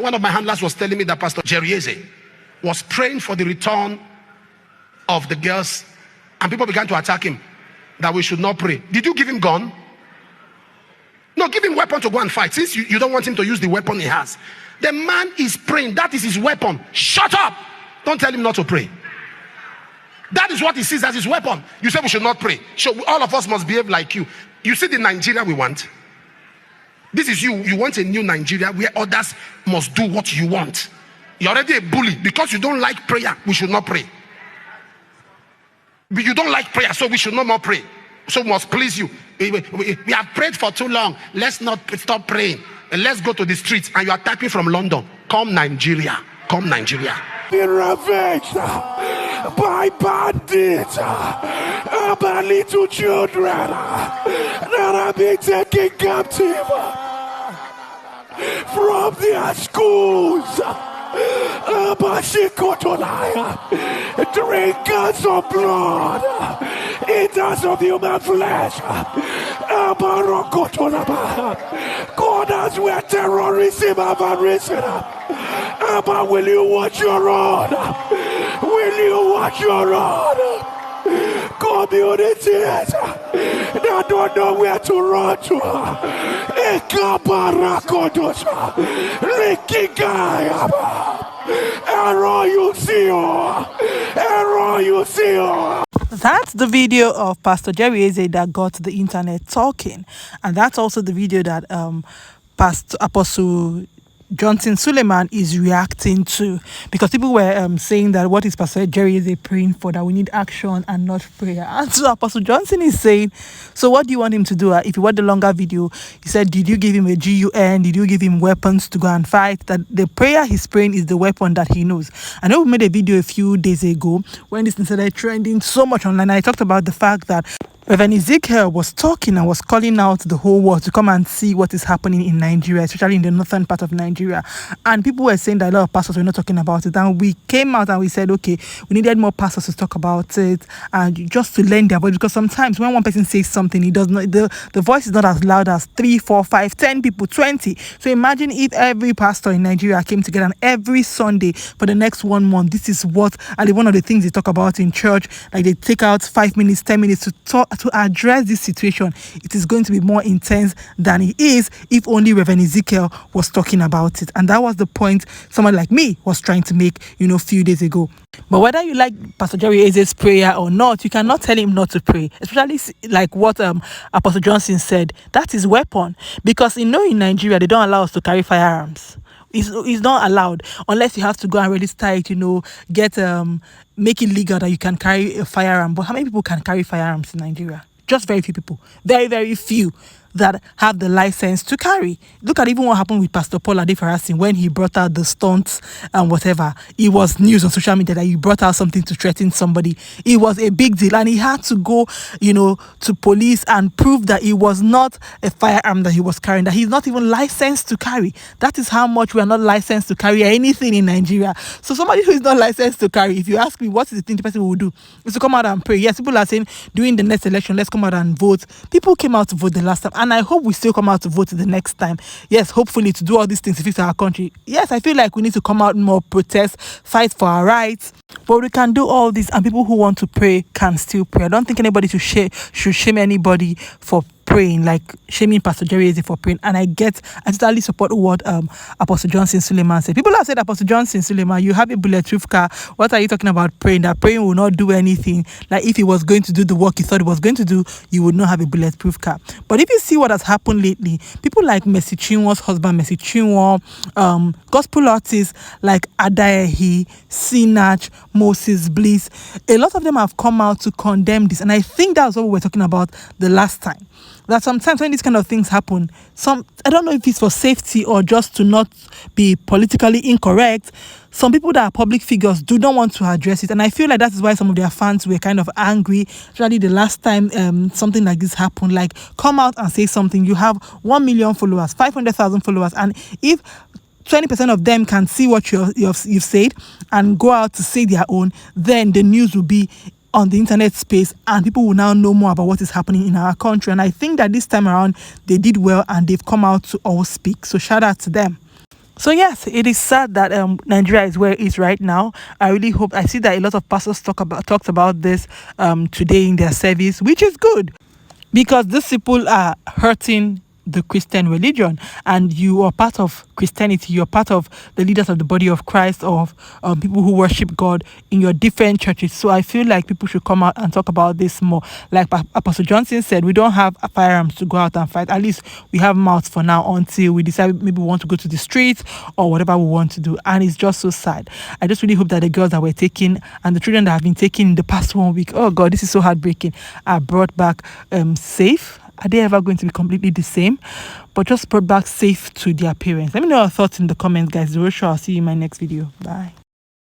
One of my handlers was telling me that Pastor Jerieze was praying for the return of the girls, and people began to attack him that we should not pray. Did you give him gun? No, give him weapon to go and fight. Since you don't want him to use the weapon he has. The man is praying. That is his weapon. Shut up. Don't tell him not to pray. That is what he sees as his weapon. You say we should not pray. So all of us must behave like you. You see the Nigeria we want? This is you. You want a new Nigeria where others must do what you want. You're already a bully. Because you don't like prayer, we should not pray. You don't like prayer, so we should no more pray. So we must please you. We have prayed for too long. Let's not stop praying. Let's go to the streets. And you are typing from London. Come Nigeria. Come Nigeria. Be ravaged by bandits, by little children that are being taken captive from their schools. Drinkers of blood, eaters of human flesh. God has where terrorism have arisen. But will you watch your rod? Will you watch your rod? Communities that don't know where to run to. That's the video of Pastor Jerieze that got the internet talking, and that's also the video that Pastor Apostle Johnson Suleman is reacting to, because people were saying that what is Pastor Jerieze praying for, that we need action and not prayer. And so Apostle Johnson is saying, so what do you want him to do? If you watch the longer video, he said, did you give him a GUN? Did you give him weapons to go and fight? That the prayer he's praying is the weapon that he knows. I know we made a video a few days ago when this started trending so much online. I talked about the fact that Reverend Ezekiel was talking and was calling out the whole world to come and see what is happening in Nigeria, especially in the northern part of Nigeria. And people were saying that a lot of pastors were not talking about it. And we came out and we said, okay, we needed more pastors to talk about it and just to lend their voice. Because sometimes when one person says something, he does not, the voice is not as loud as 3, 4, 5, 10 people, 20. So imagine if every pastor in Nigeria came together and every Sunday for the next 1 month, this is what, and one of the things they talk about in church, like they take out 5 minutes, 10 minutes to talk, to address this situation. It is going to be more intense than it is if only Reverend Ezekiel was talking about it. And that was the point someone like me was trying to make, a few days ago. But whether you like Pastor Jerieze's prayer or not, you cannot tell him not to pray. Especially like what Apostle Johnson said. That is weapon. Because in Nigeria, they don't allow us to carry firearms. It's not allowed unless you have to go and register it, get make it legal that you can carry a firearm. But how many people can carry firearms in Nigeria? Just very few people. Very, very few that have the license to carry. Look at even what happened with Pastor Paul Adefarasin when he brought out the stunts and whatever. It was news on social media that he brought out something to threaten somebody. It was a big deal, and he had to go, to police and prove that it was not a firearm that he was carrying, that he's not even licensed to carry. That is how much we are not licensed to carry anything in Nigeria. So somebody who is not licensed to carry, if you ask me what is the thing the person will do, is to come out and pray. Yes, people are saying during the next election, let's come out and vote. People came out to vote the last time. And I hope we still come out to vote the next time. Yes, hopefully to do all these things to fix our country. Yes, I feel like we need to come out more, protest, fight for our rights. But we can do all this, and people who want to pray can still pray. I don't think anybody should shame anybody for praying, like shaming Pastor Jerieze for praying. And I totally support what Apostle Johnson Suleman said. People have said, Apostle Johnson Suleman, you have a bulletproof car. What are you talking about praying? That praying will not do anything. Like if he was going to do the work he thought he was going to do, you would not have a bulletproof car. But if you see what has happened lately, people like Mercy Chinwo's husband, Mercy Chinwo, gospel artists like Adaehi, Sinach, Moses Bliss, a lot of them have come out to condemn this. And I think that's what we were talking about the last time. That sometimes when these kind of things happen, I don't know if it's for safety or just to not be politically incorrect, some people that are public figures do not want to address it. And I feel like that is why some of their fans were kind of angry. Actually, the last time something like this happened, like come out and say something. You have 1 million followers, 500,000 followers. And if 20% of them can see what you've said and go out to say their own, then the news will be on the internet space and people will now know more about what is happening in our country. And I think that this time around they did well and they've come out to all speak. So shout out to them. So yes, it is sad that Nigeria is where it is right now. I really hope, I see that a lot of pastors talked about this today in their service, which is good, because these people are hurting the Christian religion, and you are part of Christianity. You're part of the leaders of the body of Christ, of people who worship God in your different churches. So I feel like people should come out and talk about this more. Like Apostle Johnson said, we don't have firearms to go out and fight. At least we have mouths for now until we decide maybe we want to go to the streets or whatever we want to do. And it's just so sad. I just really hope that the girls that were taken and the children that have been taken in the past 1 week, oh God, this is so heartbreaking, are brought back safe. Are they ever going to be completely the same? But just brought back safe to their parents. Let me know your thoughts in the comments, guys. I'll see you in my next video. Bye.